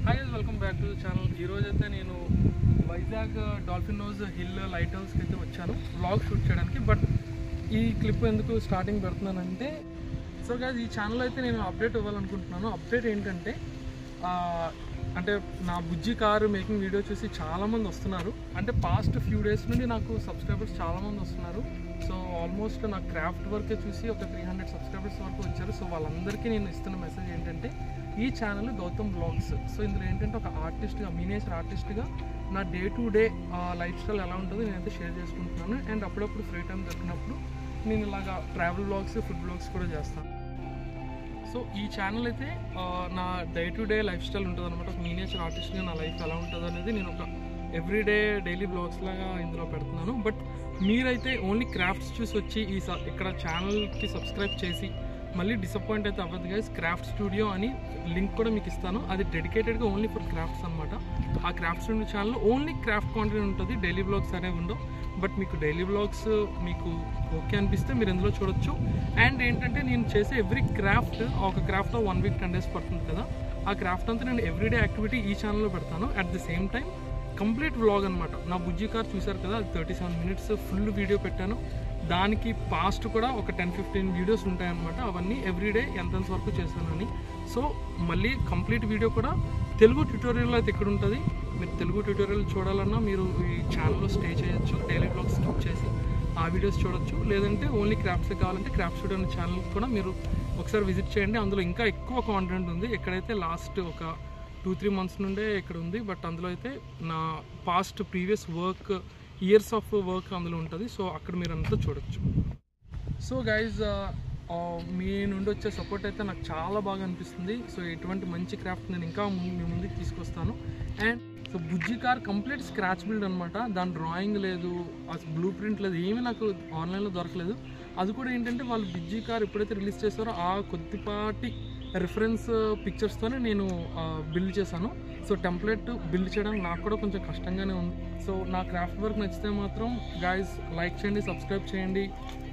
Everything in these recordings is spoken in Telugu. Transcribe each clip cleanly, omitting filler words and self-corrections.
Hi guys, welcome back to the channel. ఈరోజు అయితే నేను Vizag dolphin nose hill light హౌస్కి అయితే వచ్చాను వ్లాగ్ షూట్ చేయడానికి. బట్ ఈ క్లిప్ ఎందుకు స్టార్టింగ్ పెడుతున్నానంటే, సో గైస్ ఈ ఛానల్లో అయితే నేను అప్డేట్ ఇవ్వాలనుకుంటున్నాను. అప్డేట్ ఏంటంటే అంటే నా బుజ్జి కారు మేకింగ్ వీడియో చూసి చాలామంది వస్తున్నారు. అంటే పాస్ట్ ఫ్యూ డేస్ నుండి నాకు సబ్స్క్రైబర్స్ చాలామంది వస్తున్నారు. సో ఆల్మోస్ట్ నా క్రాఫ్ట్ వర్కే చూసి ఒక 300 సబ్స్క్రైబర్స్ వరకు వచ్చారు. సో వాళ్ళందరికీ నేను ఇస్తున్న మెసేజ్ ఏంటంటే, ఈ ఛానల్ గౌతమ్ బ్లాగ్స్. సో ఇందులో ఏంటంటే ఒక ఆర్టిస్ట్గా, మినియేచర్ ఆర్టిస్ట్గా నా day to day life style ఎలా ఉంటుందో నేనైతే షేర్ చేసుకుంటున్నాను. అండ్ అప్పుడప్పుడు ఫ్రీ టైం దొరికినప్పుడు నేను ఇలాగా ట్రావెల్ బ్లాగ్స్, ఫుడ్ బ్లాగ్స్ కూడా చేస్తాను. సో ఈ ఛానల్ అయితే నా day to day life style ఉంటుంది అనమాట. ఒక మినియేచర్ ఆర్టిస్ట్గా నా లైఫ్ ఎలా ఉంటుంది అనేది నేను ఒక ఎవ్రీడే డైలీ బ్లాగ్స్ లాగా ఇందులో పెడుతున్నాను. బట్ మీరైతే ఓన్లీ క్రాఫ్ట్స్ చూసి వచ్చి ఇక్కడ ఛానల్కి సబ్స్క్రైబ్ చేసి మళ్ళీ డిసప్పాయింట్ అయితే అవ్వదు గైస్. క్రాఫ్ట్ స్టూడియో అని లింక్ కూడా మీకు ఇస్తాను. అది డెడికేటెడ్గా ఓన్లీ ఫర్ క్రాఫ్ట్స్ అనమాట. ఆ క్రాఫ్ట్ స్టూడియో ఛానల్లో ఓన్లీ క్రాఫ్ట్ కాంటెంట్ ఉంటుంది, డైలీ బ్లాగ్స్ అనేవి ఉండవు. బట్ మీకు డైలీ బ్లాగ్స్ మీకు ఓకే అనిపిస్తే మీరు ఇందులో చూడొచ్చు. అండ్ ఏంటంటే నేను చేసే ఎవ్రీ క్రాఫ్ట్, ఒక క్రాఫ్ట్ 1 వీక్ 10 డేస్ పడుతుంది కదా, ఆ క్రాఫ్ట్ అంతా నేను ఎవ్రీడే యాక్టివిటీ ఈ ఛానల్లో పెడతాను. At the same time complete vlog అనమాట. నా బుజ్జి కార్ చూసారు కదా, అది 37 మినిట్స్ ఫుల్ వీడియో పెట్టాను. దానికి పాస్ట్ కూడా ఒక 10-15 వీడియోస్ ఉంటాయన్నమాట. అవన్నీ ఎవ్రీడే ఎంతెంత వరకు చేశానని. సో మళ్ళీ కంప్లీట్ వీడియో కూడా తెలుగు ట్యూటోరియల్ అయితే ఇక్కడ ఉంటుంది. మీరు తెలుగు ట్యూటోరియల్ చూడాలన్నా మీరు ఈ ఛానల్లో స్టే చేయొచ్చు. డైలీ బ్లాగ్స్ స్కిప్ చేసి ఆ వీడియోస్ చూడొచ్చు. లేదంటే ఓన్లీ క్రాఫ్ట్సే కావాలంటే క్రాఫ్ట్ స్టూడియో అనే ఛానల్ కూడా మీరు ఒకసారి విజిట్ చేయండి. అందులో ఇంకా ఎక్కువ కాంటెంట్ ఉంది. ఎక్కడైతే లాస్ట్ ఒక 2-3 మంత్స్ నుండే ఇక్కడ ఉంది. బట్ అందులో అయితే నా past previous work, years of work అందులో ఉంటుంది. సో అక్కడ మీరు అంతా చూడొచ్చు. సో గైజ్ మీ నుండి వచ్చే సపోర్ట్ అయితే నాకు చాలా బాగా అనిపిస్తుంది. సో ఎటువంటి మంచి క్రాఫ్ట్ నేను ఇంకా మీ ముందుకు తీసుకొస్తాను. And so Bujji car complete scratch build అనమాట. దాని డ్రాయింగ్ లేదు, బ్లూ ప్రింట్ లేదు, ఏమీ నాకు ఆన్లైన్లో దొరకలేదు. అది కూడా ఏంటంటే వాళ్ళు బుజ్జి కార్ ఎప్పుడైతే రిలీజ్ చేస్తారో ఆ కొద్దిపాటి రిఫరెన్స్ పిక్చర్స్తోనే నేను బిల్డ్ చేశాను. సో టెంప్లెట్ బిల్డ్ చేయడానికి నాకు కూడా కొంచెం కష్టంగానే ఉంది. సో నా క్రాఫ్ట్ వర్క్ నచ్చితే మాత్రం గైస్ లైక్ చేయండి, సబ్స్క్రైబ్ చేయండి.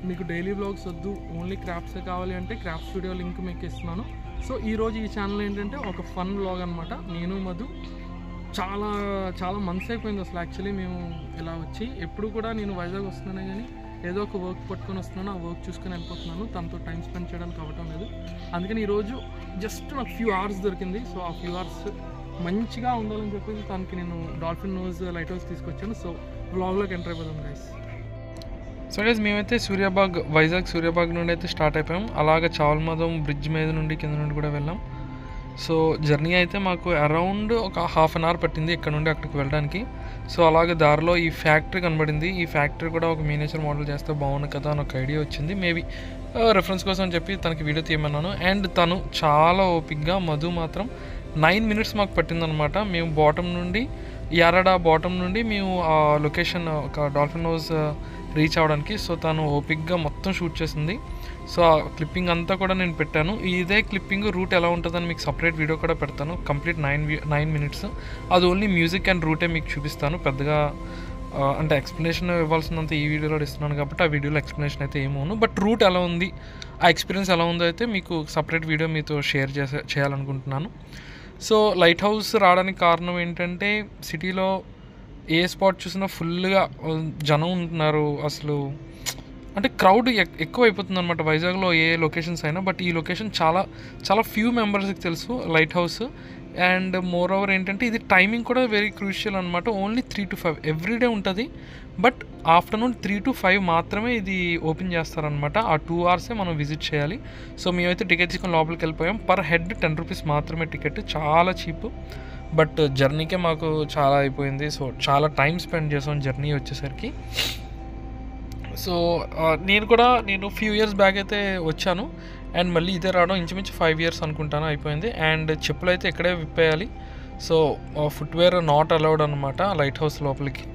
మీకు డైలీ బ్లాగ్స్ వద్దు, ఓన్లీ క్రాఫ్ట్సే కావాలి అంటే క్రాఫ్ట్ స్టూడియో లింక్ మీకు ఇస్తున్నాను. సో ఈరోజు ఈ ఛానల్ ఏంటంటే ఒక ఫన్ బ్లాగ్ అనమాట. నేను మధు చాలా చాలా మంత్స్ అయిపోయింది అసలు యాక్చువల్లీ మేము ఇలా వచ్చి. ఎప్పుడు కూడా నేను వైజాగ్ వస్తున్నానే కానీ ఏదో ఒక వర్క్ పట్టుకొని వస్తున్నాను, ఆ వర్క్ చూసుకొని వెళ్ళిపోతున్నాను. తనతో టైం స్పెండ్ చేయడానికి అవ్వటం లేదు. అందుకని ఈరోజు జస్ట్ నాకు ఫ్యూ అవర్స్ దొరికింది. సో ఆ ఫ్యూ అవర్స్ మంచిగా ఉండాలని చెప్పేసి తనకి నేను డాల్ఫిన్ నోస్ లైట్ హౌస్ తీసుకొచ్చాను. సో వ్లాగ్లోకి ఎంటర్ అయిపోదాం గైస్. సో గైస్ మేమైతే వైజాగ్ సూర్యాబాగ్ నుండి అయితే స్టార్ట్ అయిపోయాం. అలాగే చావల్మదం బ్రిడ్జ్ మీద నుండి కింద నుండి కూడా వెళ్ళాం. సో జర్నీ అయితే మాకు అరౌండ్ ఒక ½ అన్ అవర్ పట్టింది ఇక్కడ నుండి అక్కడికి వెళ్ళడానికి. సో అలాగే దారిలో ఈ ఫ్యాక్టరీ కనబడింది. ఈ ఫ్యాక్టరీ కూడా ఒక మినియేచర్ మోడల్ చేస్తే బాగుంది కదా అని ఒక ఐడియా వచ్చింది. మేబీ రెఫరెన్స్ కోసం అని చెప్పి తనకి వీడియో తీయమన్నాను. అండ్ తను చాలా ఓపిక్గా, మధు మాత్రం 9 మినిట్స్ మాకు పట్టిందనమాట. మేము బాటమ్ నుండి యారడా బాటమ్ నుండి మేము ఆ లొకేషన్ ఒక డాల్ఫిన్ హౌస్ రీచ్ అవ్వడానికి. సో తను ఓపిక్గా మొత్తం షూట్ చేసింది. సో ఆ క్లిప్పింగ్ అంతా కూడా నేను పెట్టాను. ఇదే క్లిప్పింగ్ రూట్ ఎలా ఉంటుందని మీకు సపరేట్ వీడియో కూడా పెడతాను. Complete 9 minutes. అది ఓన్లీ మ్యూజిక్ అండ్ రూటే మీకు చూపిస్తాను. పెద్దగా అంటే ఎక్స్ప్లెనేషన్ ఇవ్వాల్సినంత ఈ వీడియోలో ఇస్తున్నాను కాబట్టి ఆ వీడియోలో ఎక్స్ప్లెనేషన్ అయితే ఏమోను. బట్ రూట్ ఎలా ఉంది, ఆ ఎక్స్పీరియన్స్ ఎలా ఉందో అయితే మీకు సపరేట్ వీడియో మీతో షేర్ చేయాలనుకుంటున్నాను. సో లైట్ హౌస్ రావడానికి కారణం ఏంటంటే, సిటీలో ఏ స్పాట్ చూసినా ఫుల్గా జనం ఉంటున్నారు. అసలు అంటే క్రౌడ్ ఎక్కువ అయిపోతుంది అనమాట వైజాగ్లో ఏ లొకేషన్స్ అయినా. బట్ ఈ లొకేషన్ చాలా చాలా ఫ్యూ మెంబర్స్కి తెలుసు light house. And more over ఏంటంటే ఇది టైమింగ్ కూడా వెరీ క్రూషియల్ అనమాట. ఓన్లీ 3 to 5 ఎవ్రీడే ఉంటుంది. బట్ ఆఫ్టర్నూన్ 3 to 5 మాత్రమే ఇది ఓపెన్ చేస్తారనమాట. ఆ 2 అవర్సే మనం విజిట్ చేయాలి. సో మేమైతే టికెట్ తీసుకొని లోపలికి వెళ్ళిపోయాం. పర్ హెడ్ 10 రూపీస్ మాత్రమే టికెట్, చాలా చీప్. బట్ జర్నీకే మాకు చాలా అయిపోయింది. సో చాలా టైం స్పెండ్ చేసాం జర్నీ వచ్చేసరికి. సో నేను ఫ్యూ ఇయర్స్ బ్యాక్ అయితే వచ్చాను. అండ్ మళ్ళీ ఇదే రావడం ఇంచుమించు 5 years అనుకుంటాను అయిపోయింది. అండ్ చెప్పులు అయితే ఇక్కడే విప్పేయాలి. సో ఫుట్వేర్ నాట్ అలౌడ్ అనమాట లైట్ హౌస్ లోపలికి.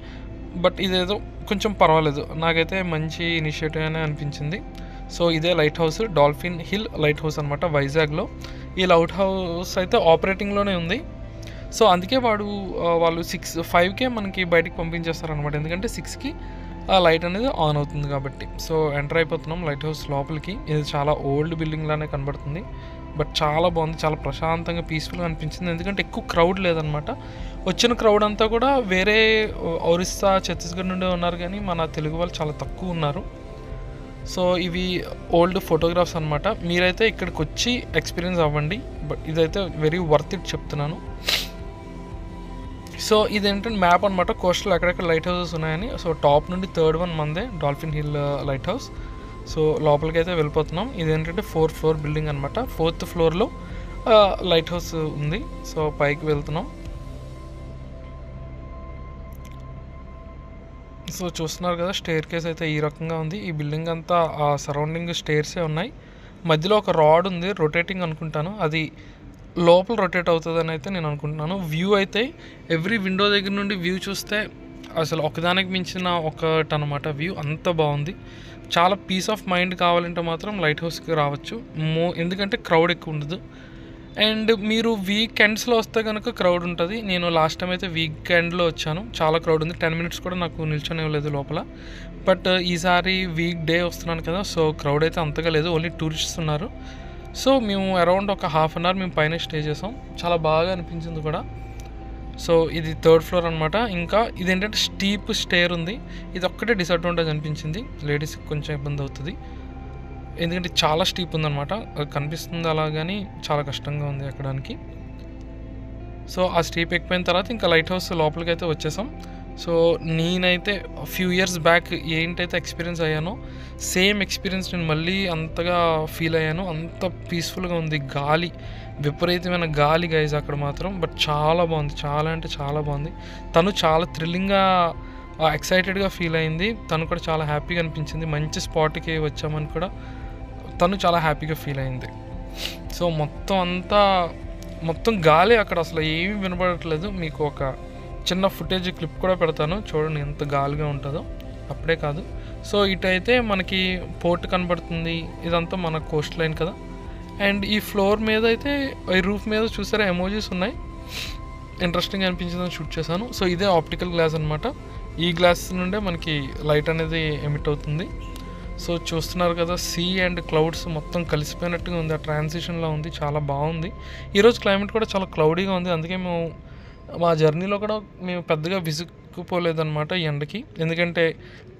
బట్ ఇదేదో కొంచెం పర్వాలేదు, నాకైతే మంచి ఇనిషియేటివ్ అనే అనిపించింది. సో ఇదే light house, dolphin hill light house అనమాట వైజాగ్లో. ఈ లైట్ హౌస్ అయితే ఆపరేటింగ్లోనే ఉంది. సో అందుకే వాళ్ళు 5కే మనకి బయటికి పంపించేస్తారనమాట. ఎందుకంటే 6కి ఆ లైట్ అనేది ఆన్ అవుతుంది కాబట్టి. సో ఎంటర్ అయిపోతున్నాం లైట్ హౌస్ లోపలికి. ఇది చాలా ఓల్డ్ బిల్డింగ్ లానే కనబడుతుంది. బట్ చాలా బాగుంది, చాలా ప్రశాంతంగా పీస్ఫుల్గా అనిపించింది. ఎందుకంటే ఎక్కువ క్రౌడ్ లేదనమాట. వచ్చిన క్రౌడ్ అంతా కూడా వేరే ఒరిస్సా, ఛత్తీస్గఢ్ నుండి ఉన్నారు, కానీ మన తెలుగు వాళ్ళు చాలా తక్కువ ఉన్నారు. సో ఇవి ఓల్డ్ ఫోటోగ్రాఫ్స్ అనమాట. మీరైతే ఇక్కడికి వచ్చి ఎక్స్పీరియన్స్ అవ్వండి. బట్ ఇదైతే వెరీ వర్త్ ఇట్ చెప్తున్నాను. సో ఇదేంటంటే మ్యాప్ అనమాట, కోస్టల్ ఎక్కడెక్కడ లైట్ హౌసెస్ ఉన్నాయని. సో టాప్ నుండి 3rd వన్ మందే dolphin hill light house. So లోపలికి అయితే వెళ్ళిపోతున్నాం. ఇదేంటంటే 4th ఫ్లోర్ బిల్డింగ్ అనమాట. 4th ఫ్లోర్లో లైట్ హౌస్ ఉంది. సో పైకి వెళ్తున్నాం. సో చూస్తున్నారు కదా, స్టేర్ కేస్ అయితే ఈ రకంగా ఉంది. ఈ బిల్డింగ్ అంతా ఆ సరౌండింగ్ స్టేర్సే ఉన్నాయి. మధ్యలో ఒక రాడ్ ఉంది, రొటేటింగ్ అనుకుంటాను, అది లోపల రొటేట్ అవుతుందని అయితే నేను అనుకుంటున్నాను. వ్యూ అయితే ఎవ్రీ విండో దగ్గర నుండి వ్యూ చూస్తే అసలు ఒకదానికి మించిన ఒకటి అనమాట. వ్యూ అంత బాగుంది. చాలా పీస్ ఆఫ్ మైండ్ కావాలంటే మాత్రం లైట్ హౌస్కి రావచ్చు. ఎందుకంటే క్రౌడ్ ఎక్కువ ఉండదు. అండ్ మీరు వీకెండ్స్లో వస్తే కనుక క్రౌడ్ ఉంటుంది. నేను లాస్ట్ టైం అయితే వీకెండ్లో వచ్చాను, చాలా క్రౌడ్ ఉంది. 10 minutes కూడా నాకు నిల్చొని ఇవ్వలేదు లోపల. బట్ ఈసారి వీక్ డే వస్తున్నాను కదా, సో క్రౌడ్ అయితే అంతగా లేదు, ఓన్లీ టూరిస్ట్స్ ఉన్నారు. సో మేము అరౌండ్ ఒక 1/2 hour మేము పైన స్టే చేసాం. చాలా బాగా అనిపించింది కూడా. సో ఇది 3rd ఫ్లోర్ అనమాట. ఇంకా ఇదేంటంటే స్టీప్ స్టేర్ ఉంది. ఇది ఒక్కటే డిసడ్వాంటేజ్ అనిపించింది, లేడీస్కి కొంచెం ఇబ్బంది అవుతుంది. ఎందుకంటే చాలా స్టీప్ ఉందన్నమాట. కనిపిస్తుంది అలా, కానీ చాలా కష్టంగా ఉంది ఎక్కడానికి. సో ఆ స్టీప్ ఎక్కిపోయిన తర్వాత ఇంకా లైట్ హౌస్ లోపలికి అయితే వచ్చేసాం. సో నేనైతే ఫ్యూ ఇయర్స్ బ్యాక్ ఏంటైతే ఎక్స్పీరియన్స్ అయ్యానో సేమ్ ఎక్స్పీరియన్స్ నేను మళ్ళీ అంతగా ఫీల్ అయ్యాను. అంత పీస్ఫుల్గా ఉంది. గాలి, విపరీతమైన గాలి గైజ్ అక్కడ మాత్రం. బట్ చాలా బాగుంది, చాలా అంటే చాలా బాగుంది. తను చాలా థ్రిల్లింగ్గా, ఎక్సైటెడ్గా ఫీల్ అయింది. తను కూడా చాలా హ్యాపీగా అనిపించింది. మంచి స్పాట్కి వచ్చామని కూడా తను చాలా హ్యాపీగా ఫీల్ అయింది. సో మొత్తం గాలి అక్కడ, అసలు ఏమీ వినపడట్లేదు. మీకు ఒక చిన్న ఫుటేజ్ క్లిప్ కూడా పెడతాను, చూడండి ఎంత గాలిగా ఉంటుందో. అప్పుడే కాదు, సో ఇటైతే మనకి పోర్ట్ కనబడుతుంది. ఇదంతా మన కోస్ట్ లైన్ కదా. అండ్ ఈ ఫ్లోర్ మీద అయితే, ఈ రూఫ్ మీద చూసారా ఎమోజీస్ ఉన్నాయి, ఇంట్రెస్టింగ్ అనిపించిందని షూట్ చేశాను. సో ఇదే ఆప్టికల్ గ్లాస్ అనమాట. ఈ గ్లాస్ నుండే మనకి లైట్ అనేది ఎమిట్ అవుతుంది. సో చూస్తున్నారు కదా, సీ అండ్ క్లౌడ్స్ మొత్తం కలిసిపోయినట్టుగా ఉంది, ఆ ట్రాన్సిషన్లో ఉంది. చాలా బాగుంది. ఈరోజు క్లైమేట్ కూడా చాలా క్లౌడీగా ఉంది. అందుకే మా జర్నీలో కూడా మేము పెద్దగా విసుక్కుపోలేదన్నమాట ఈ ఎండకి. ఎందుకంటే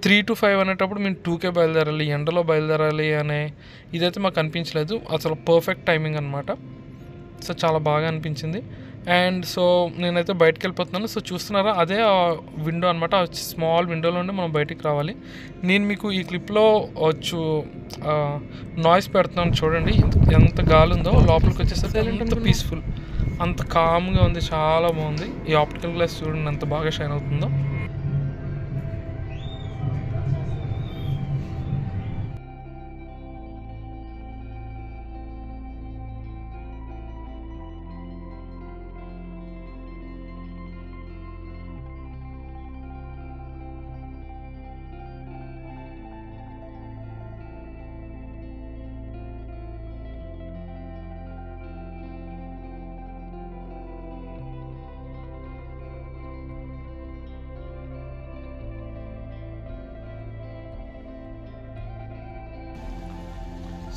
3 to 5 అనేటప్పుడు మేము 2కే బయలుదేరాలి, ఎండలో బయలుదేరాలి అనే ఇదైతే మాకు అనిపించలేదు. అసలు పర్ఫెక్ట్ టైమింగ్ అనమాట. సో చాలా బాగా అనిపించింది. అండ్ సో నేనైతే బయటకు వెళ్ళిపోతున్నాను. సో చూస్తున్నారా, అదే విండో అనమాట. స్మాల్ విండోలో ఉండి మనం బయటికి రావాలి. నేను మీకు ఈ క్లిప్లో నాయిస్ పెడుతున్నాను, చూడండి ఎంత గాలి ఉందో. లోపలికి వచ్చేసరికి ఎంత పీస్ఫుల్, అంత కామ్గా ఉంది, చాలా బాగుంది. ఈ ఆప్టికల్ గ్లాస్ చూడండి ఎంత బాగా షైన్ అవుతుందో.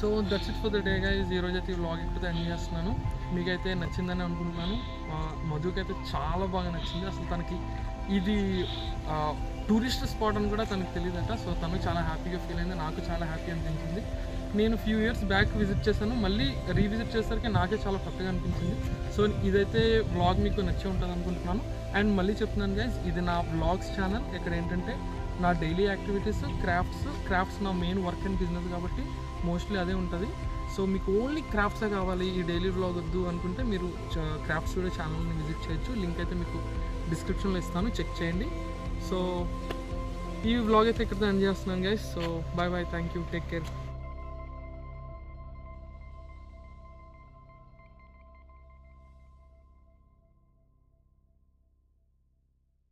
So that's it for the day guys. ఈరోజు అయితే ఈ వ్లాగ్ ఎక్కడితే ఎండ్ చేస్తున్నాను. మీకైతే నచ్చిందని అనుకుంటున్నాను. మధుకైతే చాలా బాగా నచ్చింది. అసలు తనకి ఇది టూరిస్ట్ స్పాట్ అని కూడా తనకు తెలియదట. సో తను చాలా హ్యాపీగా ఫీల్ అయింది, నాకు చాలా హ్యాపీ అనిపించింది. నేను ఫ్యూ ఇయర్స్ బ్యాక్ విజిట్ చేశాను, మళ్ళీ రీవిజిట్ చేసరికి నాకే చాలా కొత్తగా అనిపించింది. సో ఇదైతే వ్లాగ్ మీకు నచ్చి ఉంటుంది అనుకుంటున్నాను. అండ్ మళ్ళీ చెప్తున్నాను గైస్, ఇది నా వ్లాగ్స్ ఛానల్. ఇక్కడ ఏంటంటే నా డైలీ యాక్టివిటీస్, క్రాఫ్ట్స్ నా మెయిన్ వర్క్ అండ్ బిజినెస్ కాబట్టి మోస్ట్లీ అదే ఉంటుంది. సో మీకు ఓన్లీ క్రాఫ్ట్సే కావాలి, ఈ డైలీ వ్లాగ్ వద్దు అనుకుంటే మీరు క్రాఫ్ట్ స్టూడియో ఛానల్ని విజిట్ చేయొచ్చు. లింక్ అయితే మీకు డిస్క్రిప్షన్లో ఇస్తాను, చెక్ చేయండి. సో ఈ వ్లాగ్ అయితే ఇక్కడ ఎండ్ చేస్తున్నాను guys. So bye bye, thank you, take care.